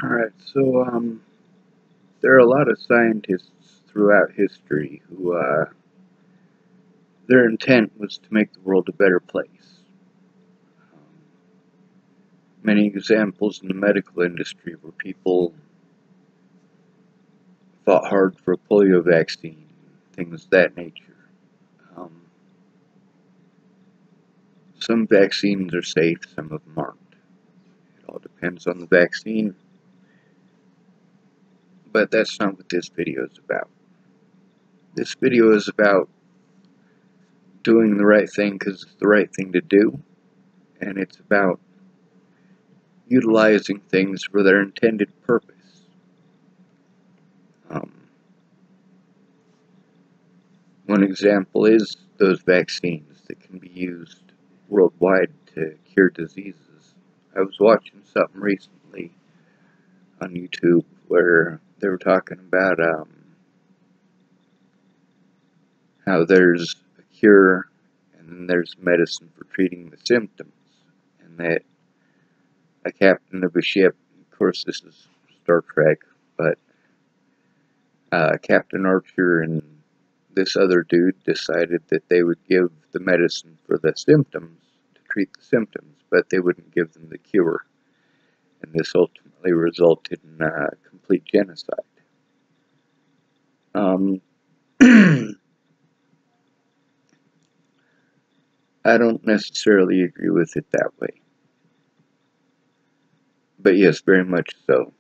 Alright, so there are a lot of scientists throughout history who, their intent was to make the world a better place. Um, Many examples in the medical industry where people fought hard for a polio vaccine, things of that nature. Um, some vaccines are safe, some of them aren't. It all depends on the vaccine, but that's not what this video is about. This video is about doing the right thing because it's the right thing to do, and it's about utilizing things for their intended purpose. Um, One example is those vaccines that can be used worldwide to cure diseases. I was watching something recently on YouTube where they were talking about how there's a cure and then there's medicine for treating the symptoms, and that a captain of a ship, of course this is Star Trek, but Captain Archer and this other dude decided that they would give the medicine for the symptoms to treat the symptoms, but they wouldn't give them the cure. And this ultimately resulted in complete genocide. Um, I don't necessarily agree with it that way. But yes, very much so.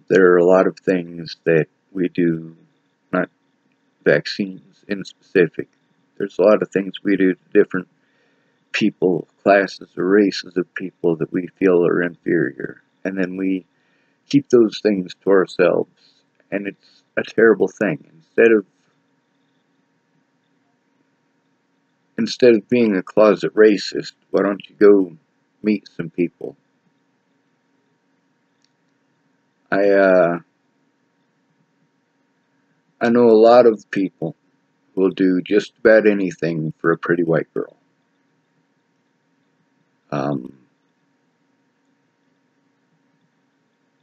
There are a lot of things that we do, not vaccines in specific. There's a lot of things we do to different people, classes, or races of people that we feel are inferior. And then we keep those things to ourselves. And it's a terrible thing. Instead of being a closet racist, why don't you go meet some people? I know a lot of people who will do just about anything for a pretty white girl.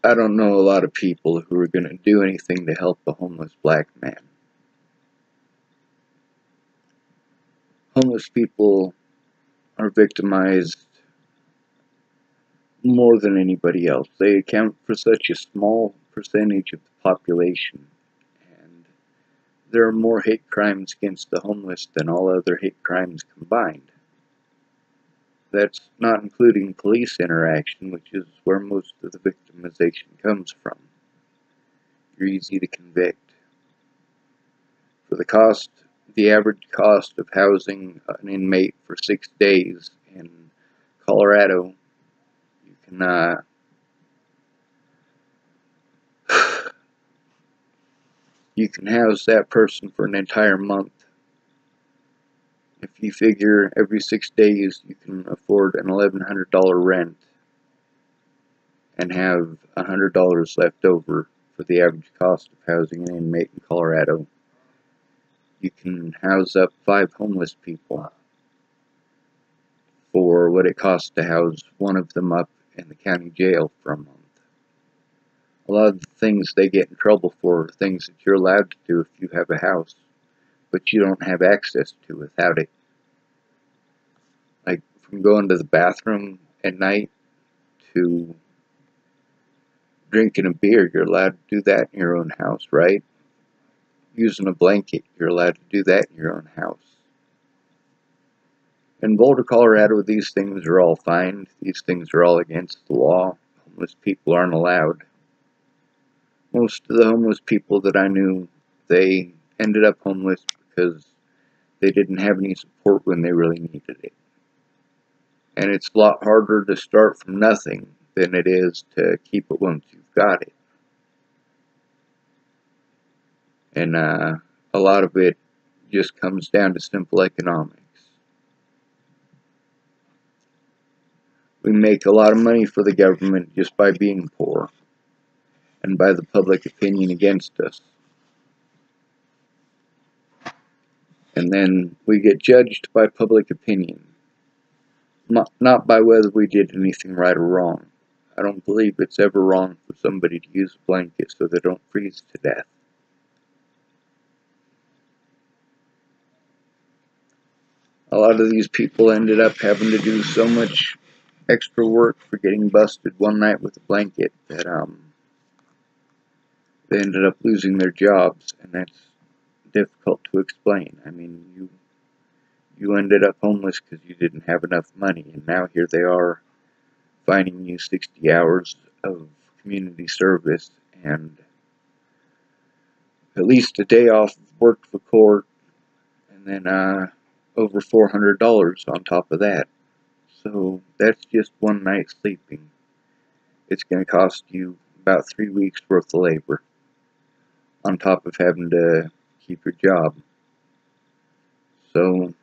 I don't know a lot of people who are going to do anything to help a homeless black man. Homeless people are victimized more than anybody else. They account for such a small percentage of the population, and there are more hate crimes against the homeless than all other hate crimes combined. That's not including police interaction, which is where most of the victimization comes from. You're easy to convict. For the average cost of housing an inmate for 6 days in Colorado, you can you can house that person for an entire month. If you figure every 6 days you can afford an $1,100 rent and have $100 left over for the average cost of housing an inmate in Colorado, you can house up 5 homeless people for what it costs to house one of them up in the county jail for a month. A lot of the things they get in trouble for are things that you're allowed to do if you have a house, but you don't have access to without it. Like from going to the bathroom at night to drinking a beer, you're allowed to do that in your own house, right? Using a blanket, you're allowed to do that in your own house. In Boulder, Colorado, these things are all fine. These things are all against the law. Homeless people aren't allowed. Most of the homeless people that I knew, they ended up homeless because they didn't have any support when they really needed it. And it's a lot harder to start from nothing than it is to keep it once you've got it. And a lot of it just comes down to simple economics. We make a lot of money for the government just by being poor and by the public opinion against us. And then we get judged by public opinion, not by whether we did anything right or wrong. I don't believe it's ever wrong for somebody to use a blanket so they don't freeze to death. A lot of these people ended up having to do so much extra work for getting busted one night with a blanket that they ended up losing their jobs, and that's difficult to explain. I mean, you ended up homeless because you didn't have enough money, and now here they are finding you 60 hours of community service and at least a day off of work for court, and then over $400 on top of that. So that's just one night sleeping. It's going to cost you about 3 weeks worth of labor on top of having to keep your job. So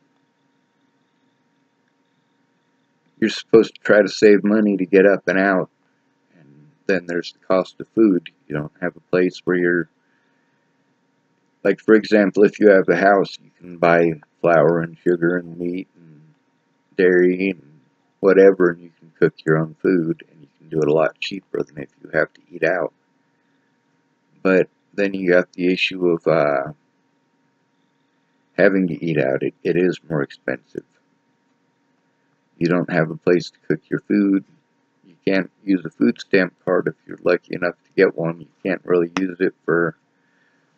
you're supposed to try to save money to get up and out, and then there's the cost of food. You don't have a place where you're, like, for example, if you have a house, you can buy flour and sugar and meat and dairy and whatever, and you can cook your own food, and you can do it a lot cheaper than if you have to eat out. But then you got the issue of having to eat out. It is more expensive. You don't have a place to cook your food. You can't use a food stamp card if you're lucky enough to get one. You can't really use it for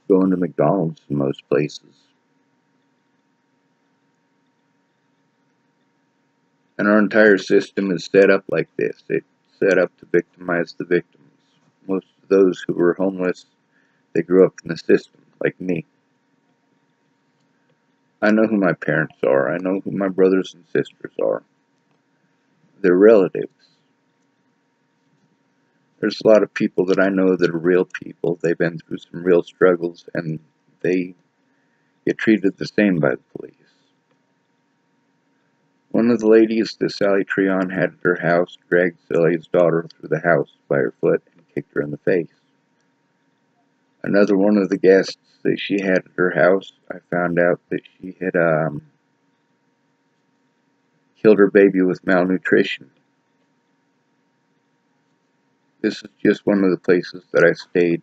going to McDonald's in most places. And our entire system is set up like this. It's set up to victimize the victims. Most of those who were homeless, they grew up in the system, like me. I know who my parents are. I know who my brothers and sisters are. They're relatives. There's a lot of people that I know that are real people. They've been through some real struggles, and they get treated the same by the police. One of the ladies that Sally Treon had at her house dragged Sally's daughter through the house by her foot and kicked her in the face. Another one of the guests that she had at her house, I found out that she had killed her baby with malnutrition. This is just one of the places that I stayed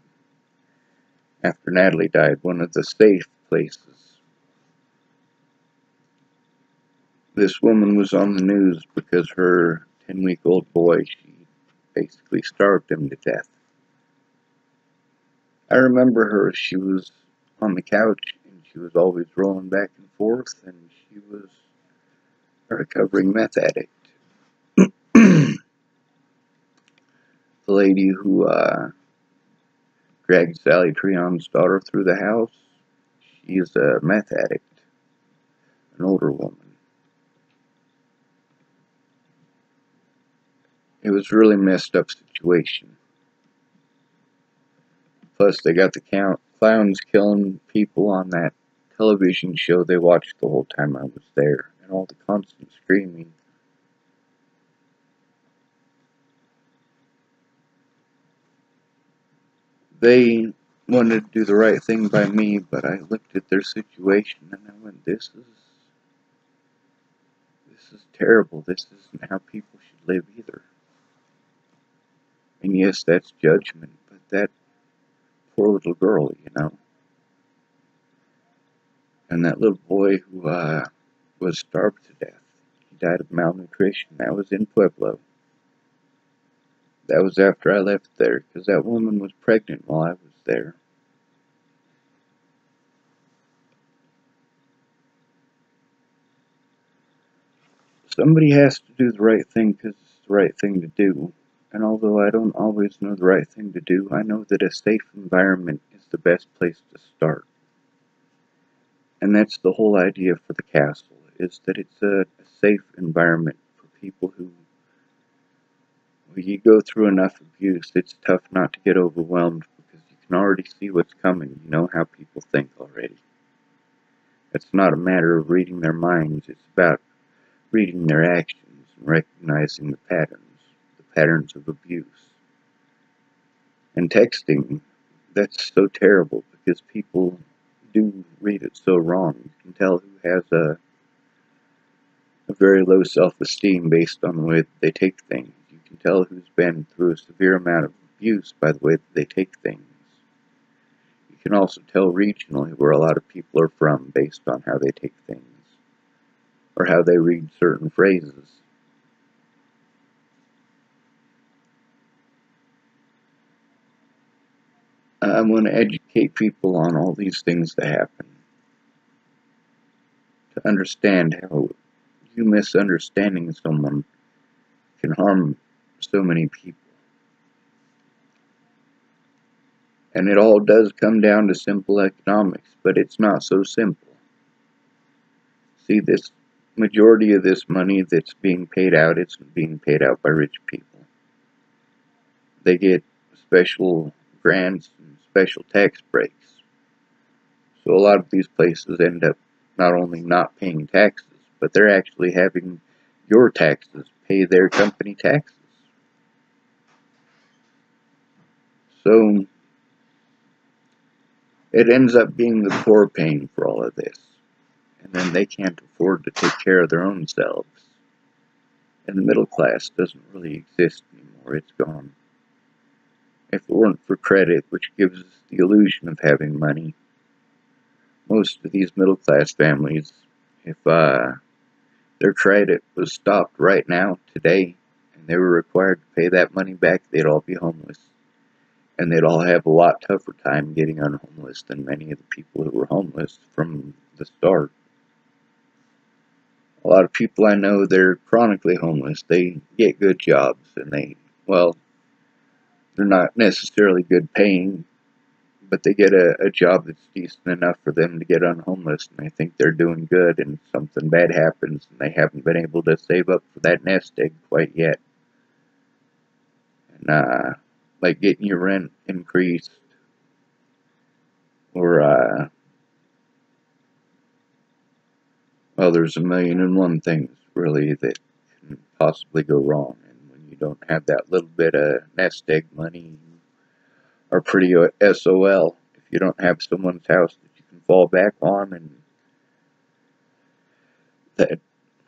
after Natalie died, one of the safe places. This woman was on the news because her 10-week-old boy, she basically starved him to death. I remember her, she was on the couch and she was always rolling back and forth, and she was a recovering meth addict. The lady who dragged Sally Treon's daughter through the house, she's a meth addict, an older woman. It was a really messed up situation. Plus, they got the clowns killing people on that television show they watched the whole time I was there, and all the constant screaming. They wanted to do the right thing by me, but I looked at their situation and I went, this is terrible. This isn't how people should live either. And yes, that's judgment, but that poor little girl, you know. And that little boy who was starved to death. He died of malnutrition. That was in Pueblo. That was after I left there, because that woman was pregnant while I was there. Somebody has to do the right thing because it's the right thing to do. And although I don't always know the right thing to do, I know that a safe environment is the best place to start. And that's the whole idea for the castle, is that it's a safe environment for people who, when you go through enough abuse, it's tough not to get overwhelmed because you can already see what's coming. You know how people think already. It's not a matter of reading their minds, it's about reading their actions and recognizing the patterns of abuse. And texting, that's so terrible because people do read it so wrong. You can tell who has a very low self-esteem based on the way that they take things. You can tell who's been through a severe amount of abuse by the way that they take things. You can also tell regionally where a lot of people are from based on how they take things, or how they read certain phrases. I want to educate people on all these things that happen, to understand how you misunderstanding someone can harm so many people. And it all does come down to simple economics, but it's not so simple. See, this majority of this money that's being paid out, it's being paid out by rich people. They get special grants and special tax breaks. So a lot of these places end up not only not paying taxes, but they're actually having your taxes pay their company taxes. So it ends up being the poor paying for all of this. And then they can't afford to take care of their own selves. And the middle class doesn't really exist anymore. It's gone. If it weren't for credit, which gives us the illusion of having money, most of these middle class families, if their credit was stopped right now, today, and they were required to pay that money back, they'd all be homeless. And they'd all have a lot tougher time getting unhomeless than many of the people who were homeless from the start. A lot of people I know, they're chronically homeless. They get good jobs, and they're not necessarily good paying, but they get a job that's decent enough for them to get unhomeless, and they think they're doing good, and something bad happens, and they haven't been able to save up for that nest egg quite yet. And, like getting your rent increased, or, well, there's a million and one things, really, that can possibly go wrong, and when you don't have that little bit of nest egg money, you are pretty SOL. If you don't have someone's house that you can fall back on, and that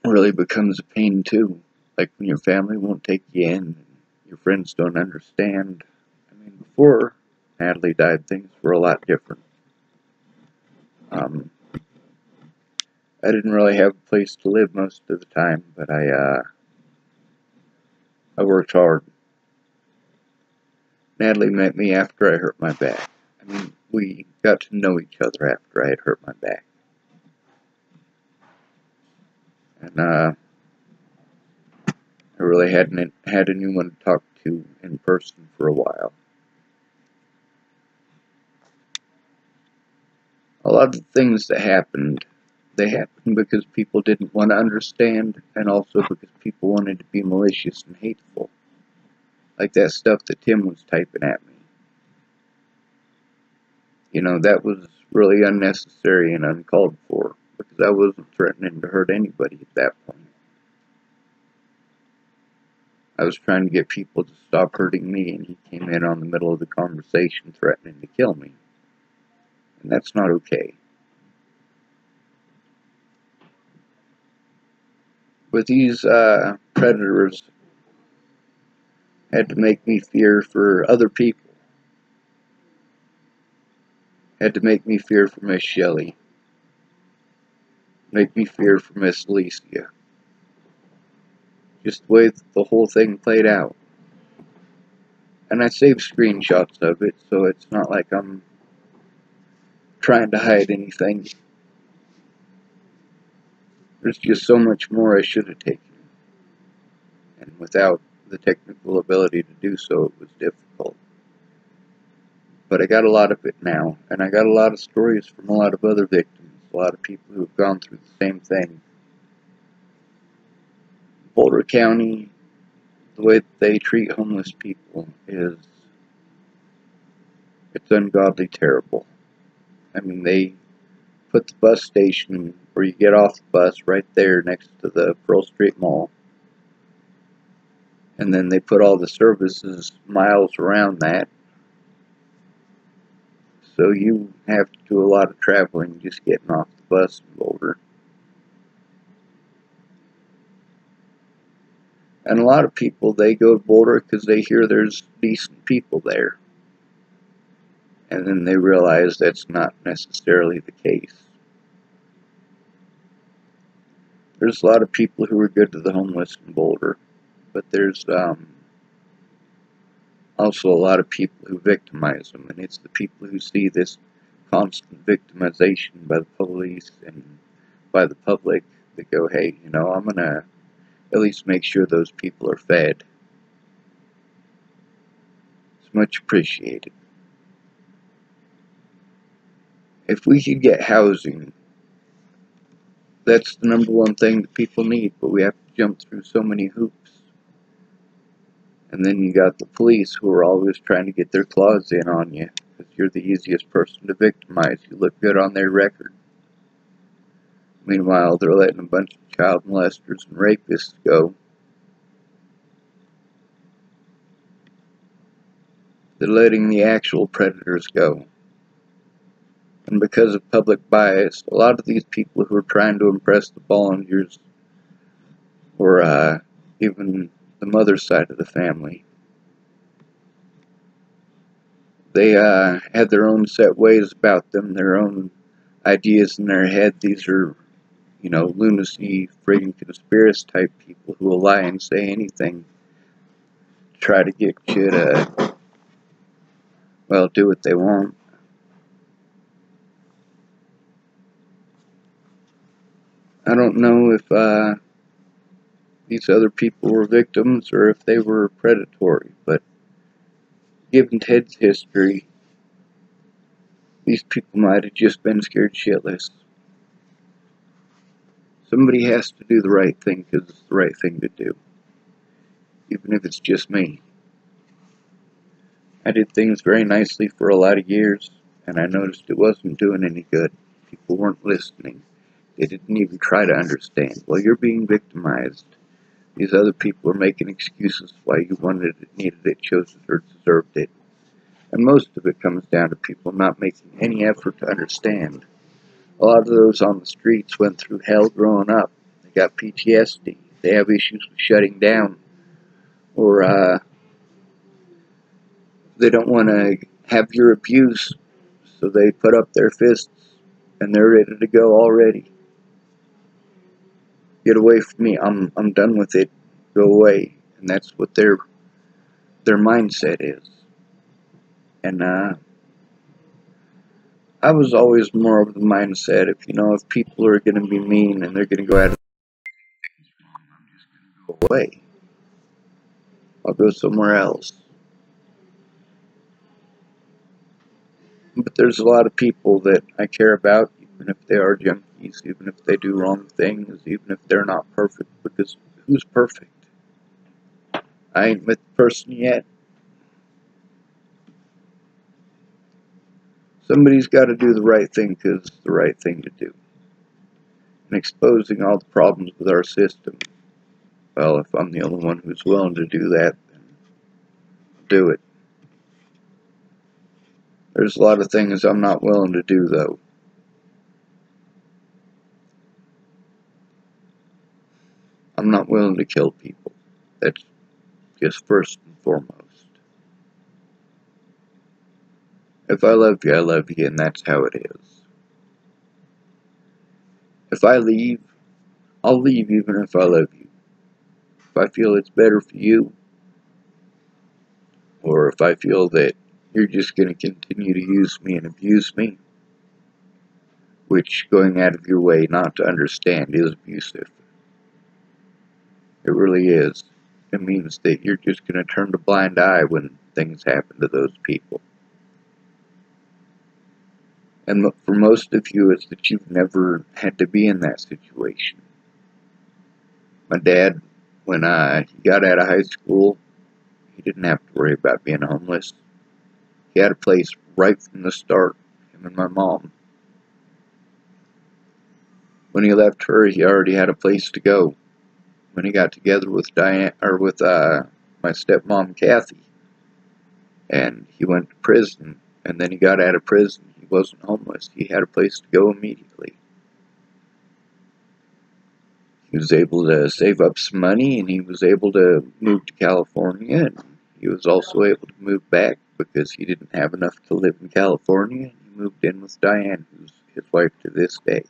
really becomes a pain too. Like when your family won't take you in, and your friends don't understand. I mean, before Natalie died, things were a lot different. I didn't really have a place to live most of the time, but I worked hard. Natalie met me after I hurt my back. I mean, we got to know each other after I had hurt my back. And I really hadn't had anyone to talk to in person for a while. A lot of the things that happened, they happened because people didn't want to understand, and also because people wanted to be malicious and hateful. Like that stuff that Tim was typing at me. You know, that was really unnecessary and uncalled for, because I wasn't threatening to hurt anybody at that point. I was trying to get people to stop hurting me, and he came in on the middle of the conversation threatening to kill me. And that's not okay. But these predators had to make me fear for other people. Had to make me fear for Miss Shelley. Make me fear for Miss Alicia. Just the way the whole thing played out. And I saved screenshots of it, so it's not like I'm trying to hide anything. There's just so much more I should have taken. And without the technical ability to do so, it was difficult. But I got a lot of it now, and I got a lot of stories from a lot of other victims, a lot of people who have gone through the same thing. Boulder County, the way that they treat homeless people it's ungodly terrible. I mean, they put the bus station where you get off the bus right there next to the Pearl Street Mall. And then they put all the services miles around that. So you have to do a lot of traveling just getting off the bus in Boulder. And a lot of people, they go to Boulder because they hear there's decent people there. And then they realize that's not necessarily the case. There's a lot of people who are good to the homeless in Boulder, but there's also a lot of people who victimize them, and it's the people who see this constant victimization by the police and by the public that go, hey, I'm going to at least make sure those people are fed. It's much appreciated. If we could get housing, that's the number one thing that people need, but we have to jump through so many hoops. And then you got the police who are always trying to get their claws in on you because you're the easiest person to victimize. You look good on their record. Meanwhile, they're letting a bunch of child molesters and rapists go. They're letting the actual predators go. And because of public bias, a lot of these people who are trying to impress the Bollingers, or even the mother side of the family, they had their own set ways about them, their own ideas in their head. These are, lunacy, friggin' conspiracy type people who will lie and say anything to try to get you to, well, do what they want. I don't know if these other people were victims or if they were predatory, but given Ted's history, these people might have just been scared shitless. Somebody has to do the right thing because it's the right thing to do, even if it's just me. I did things very nicely for a lot of years, and I noticed it wasn't doing any good. People weren't listening. They didn't even try to understand. Well, you're being victimized. These other people are making excuses why you wanted it, needed it, chose it, or deserved it. And most of it comes down to people not making any effort to understand. A lot of those on the streets went through hell growing up. They got PTSD. They have issues with shutting down. Or they don't want to have your abuse, so they put up their fists and they're ready to go already. Get away from me. I'm done with it. Go away. And that's what their mindset is. And I was always more of the mindset if people are going to be mean and they're going to go out of I'm just going to go away. I'll go somewhere else. But there's a lot of people that I care about, even if they are junkies, even if they do wrong things, even if they're not perfect, because who's perfect? I ain't met the person yet. Somebody's got to do the right thing because it's the right thing to do. And exposing all the problems with our system, well, if I'm the only one who's willing to do that, then I'll do it. There's a lot of things I'm not willing to do, though. I'm not willing to kill people. That's just first and foremost. If I love you, I love you, and that's how it is. If I leave, I'll leave even if I love you. If I feel it's better for you, or if I feel that you're just going to continue to use me and abuse me, which going out of your way not to understand is abusive. It really is. It means that you're just going to turn a blind eye when things happen to those people. And for most of you, it's that you've never had to be in that situation. My dad, when he got out of high school, he didn't have to worry about being homeless. He had a place right from the start, him and my mom. When he left her, he already had a place to go. When he got together with my stepmom, Kathy, and he went to prison, and then he got out of prison, he wasn't homeless. He had a place to go immediately. He was able to save up some money, and he was able to move to California, and he was also able to move back because he didn't have enough to live in California. He moved in with Diane, who's his wife to this day.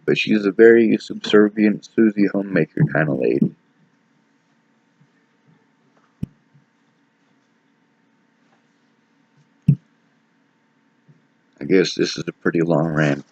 But she's a very subservient Susie homemaker kind of lady. I guess this is a pretty long rant.